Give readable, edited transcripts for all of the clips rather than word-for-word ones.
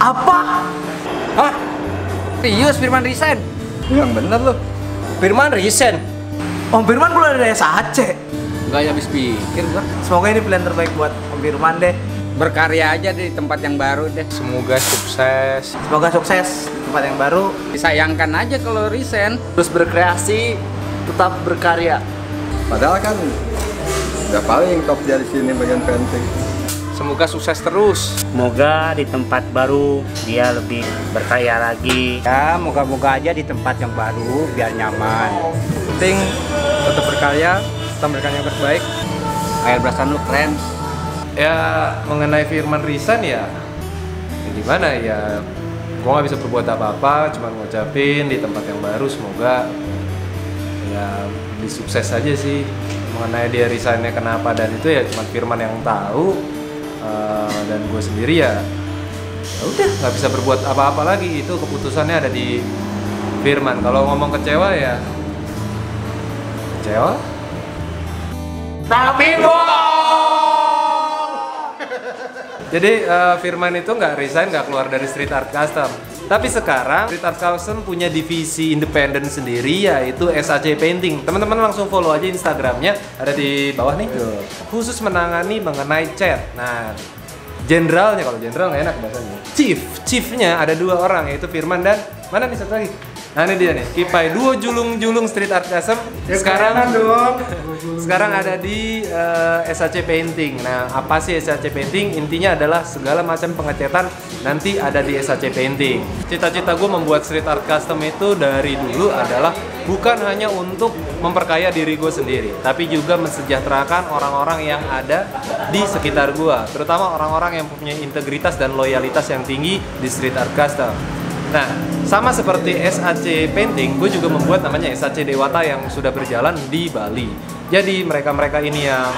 Apa? Hah? Serius Firman resign? Yang bener loh. Firman resign? Om Firman keluar dari SAC. Enggak ya, habis pikir gua. Semoga ini pilihan terbaik buat Om Firman deh. Berkarya aja di tempat yang baru deh. Semoga sukses. Semoga sukses di tempat yang baru. Disayangkan aja kalau resign. Terus berkreasi, tetap berkarya. Padahal kan udah paling top dia di sini bagian painting. Semoga sukses terus. Semoga di tempat baru dia lebih berkarya lagi. Ya, moga-moga aja di tempat yang baru biar nyaman. Penting tetap berkarya, tetap berkarya yang terbaik. Air berasan lu keren. Ya mengenai Firman resign ya gimana ya, gua nggak bisa berbuat apa-apa, cuma ngucapin di tempat yang baru semoga ya lebih sukses aja sih. Mengenai dia resignnya kenapa dan itu ya cuma Firman yang tahu, dan gue sendiri ya udah nggak bisa berbuat apa-apa lagi, itu keputusannya ada di Firman. Kalau ngomong kecewa ya kecewa tapi jadi Firman itu nggak resign, nggak keluar dari Street Art Custom. Tapi sekarang Street Art Custom punya divisi independen sendiri, yaitu SAC Painting. Teman-teman langsung follow aja Instagramnya, ada di bawah nih. Khusus menangani mengenai cat. Nah, jenderalnya, kalau jenderal nggak enak bahasanya. Chiefnya ada 2 orang, yaitu Firman dan mana nih satu lagi? Nah ini dia nih, Kipai, duo julung-julung Street Art Custom. Sekarang ada di SAC Painting. Nah, apa sih SAC Painting? Intinya adalah segala macam pengecetan nanti ada di SAC Painting. Cita-cita gue membuat Street Art Custom itu dari dulu adalah bukan hanya untuk memperkaya diri gue sendiri, tapi juga mensejahterakan orang-orang yang ada di sekitar gue, terutama orang-orang yang punya integritas dan loyalitas yang tinggi di Street Art Custom. Nah, sama seperti SAC Painting, gue juga membuat namanya SAC Dewata yang sudah berjalan di Bali. Jadi mereka-mereka ini yang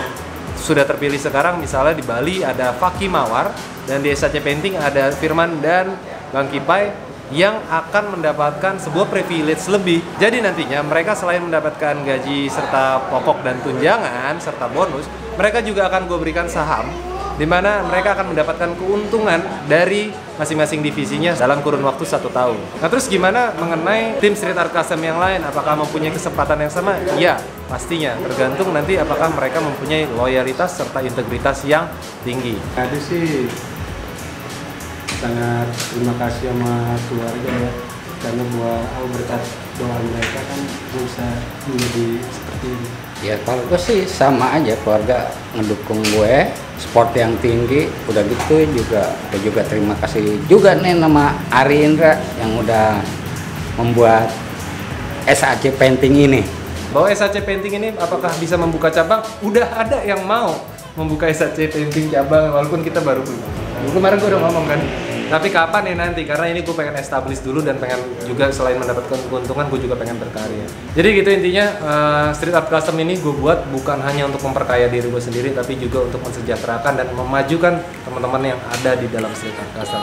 sudah terpilih sekarang, misalnya di Bali ada Faki Mawar, dan di SAC Painting ada Firman dan Bang Kipai yang akan mendapatkan sebuah privilege lebih. Jadi nantinya mereka selain mendapatkan gaji serta pokok dan tunjangan serta bonus, mereka juga akan gue berikan saham, di mana mereka akan mendapatkan keuntungan dari masing-masing divisinya dalam kurun waktu 1 tahun. Nah terus gimana mengenai tim Street Art Custom yang lain? Apakah mempunyai kesempatan yang sama? Ya, pastinya. Tergantung nanti apakah mereka mempunyai loyalitas serta integritas yang tinggi. Ada sih sangat terima kasih sama keluarga ya, karena berkat doa mereka kan bisa menjadi seperti ini. Ya kalau gue sih sama aja, keluarga ngedukung gue, sport yang tinggi, udah gitu juga gue juga terima kasih juga nih nama Ari Indra yang udah membuat SAC Painting ini. Bahwa SAC Painting ini apakah bisa membuka cabang? Udah ada yang mau membuka SAC Painting cabang, walaupun kita baru punya. Kemarin gue udah ngomong kan, tapi kapan ya nanti, karena ini gue pengen establish dulu dan pengen juga selain mendapatkan keuntungan, gue juga pengen berkarya. Jadi gitu intinya, Street Art Custom ini gue buat bukan hanya untuk memperkaya diri gue sendiri, tapi juga untuk mensejahterakan dan memajukan teman-teman yang ada di dalam Street Art Custom.